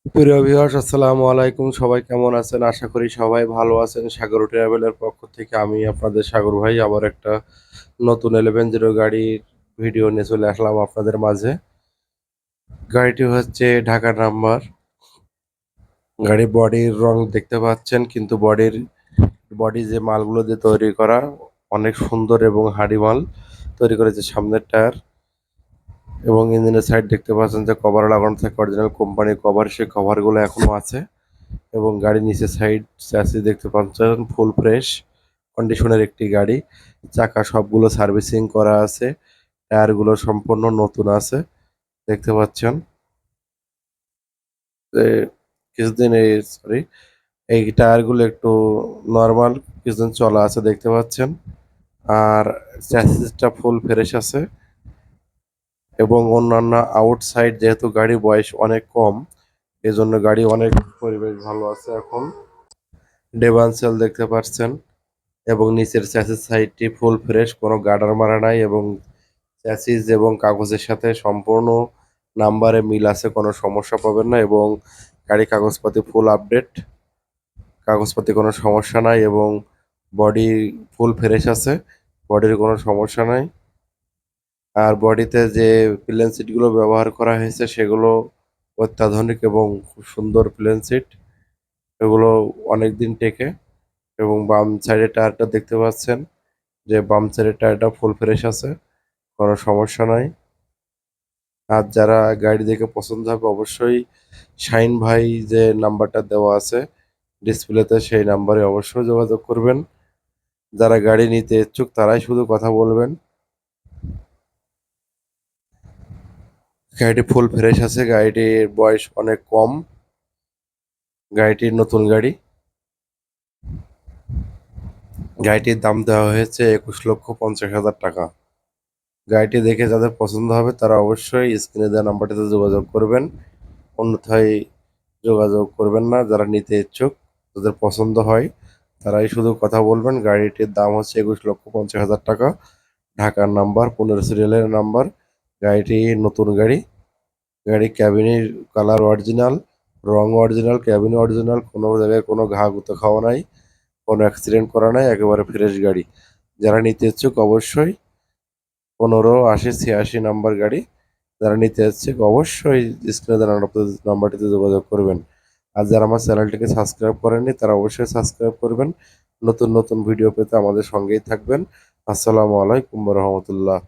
প্রিয় ভিউয়ার্স আসসালামু আলাইকুম, সবাই কেমন আছেন? আশা করি সবাই ভালো আছেন। সাগর ট্রাভেলের পক্ষ থেকে আমি আপনাদের সাগর ভাই আবার একটা নতুন 11 গাড়ির ভিডিও নিয়ে চলে আসলাম আপনাদের মাঝে। গাড়িটি হচ্ছে ঢাকার নাম্বার। গাড়ির বডির রং দেখতে পাচ্ছেন, কিন্তু বডি যে মালগুলো দিয়ে তৈরি করা অনেক সুন্দর এবং হাডি মাল তৈরি করেছে। সামনের টায়ার এবং ইঞ্জিনের সাইড দেখতে পাচ্ছেন যে কভার লাগানো থাকে, অরিজিনাল কোম্পানির কভার, সেই কভারগুলো এখনো আছে। এবং গাড়ির নিচের সাইড চ্যাসিস দেখতে পাচ্ছেন ফুল ফ্রেশ কন্ডিশনের একটি গাড়ি। চাকা সবগুলো সার্ভিসিং করা আছে, টায়ারগুলো সম্পূর্ণ নতুন আছে দেখতে পাচ্ছেন। এ, কিছুদিন এই সরি এই টায়ারগুলো একটু নর্মাল, কিছুদিন চলা আছে দেখতে পাচ্ছেন। আর চ্যাসিসটা ফুল ফ্রেশ আছে এবং অন্যান্য আউটসাইড, যেহেতু গাড়ি বয়স অনেক কম এজন্য গাড়ি অনেক পরিবেশ ভালো আছে এখন। ডেভানসেল দেখতে পাচ্ছেন এবং নিচের চ্যাসিস সাইডটি ফুল ফ্রেশ, কোনো গার্ডার মারা নাই এবং চ্যাসিস এবং কাগজের সাথে সম্পূর্ণ নাম্বারে মিল আছে, কোনো সমস্যা পাবেন না। এবং গাড়ি কাগজপাতি ফুল আপডেট, কাগজপাতি কোনো সমস্যা নাই এবং বডি ফুল ফ্রেশ আছে, বডির কোনো সমস্যা নাই। আর বডিতে যে প্লেন সিটগুলো ব্যবহার করা হয়েছে সেগুলো অত্যাধুনিক এবং খুব সুন্দর প্লেন সিট, এগুলো অনেক দিন টেকে। এবং বাম সাইডের টায়ারটা দেখতে পাচ্ছেন যে বাম সাইডের টায়ারটা ফুল ফ্রেশ আছে, কোনো সমস্যা নাই। আর যারা গাড়ি দেখে পছন্দ হবে অবশ্যই শাইন ভাই যে নাম্বারটা দেওয়া আছে ডিসপ্লেতে সেই নাম্বারে অবশ্যই যোগাযোগ করবেন। যারা গাড়ি নিতে ইচ্ছুক তারাই শুধু কথা বলবেন। গাড়িটি ফুল ফ্রেশ আছে, গাড়িটির বয়স অনেক কম, গাড়িটির নতুন গাড়ি। গাড়িটির দাম দেওয়া হয়েছে 21,50,000 টাকা। গাড়িটি দেখে যাদের পছন্দ হবে তারা অবশ্যই স্ক্রিনে দেওয়া নাম্বারটিতে যোগাযোগ করবেন, অন্যথায় যোগাযোগ করবেন না। যারা নিতে ইচ্ছুক, যাদের পছন্দ হয় তারাই শুধু কথা বলবেন। গাড়িটির দাম হচ্ছে 21,50,000 টাকা। ঢাকার নাম্বার, 15 সিরিয়ালের নাম্বার। গাড়িটি নতুন গাড়ি। গাড়ি ক্যাবিনের কালার অরিজিনাল, রং অরিজিনাল, ক্যাবিন অরিজিনাল, কোনো জায়গায় কোনো ঘা গুতো খাওয়া নাই, কোনো অ্যাক্সিডেন্ট করা নাই, একেবারে ফ্রেশ গাড়ি। যারা নিতে ইচ্ছুক অবশ্যই 158086 নাম্বার গাড়ি, যারা নিতে ইচ্ছুক অবশ্যই স্ক্রিনে দেওয়া নাম্বারটিতে যোগাযোগ করবেন। আর যারা আমার চ্যানেলটিকে সাবস্ক্রাইব করেননি তারা অবশ্যই সাবস্ক্রাইব করবেন। নতুন নতুন ভিডিও পেতে আমাদের সঙ্গেই থাকবেন। আসসালামু আলাইকুম ওয়া রাহমাতুল্লাহ।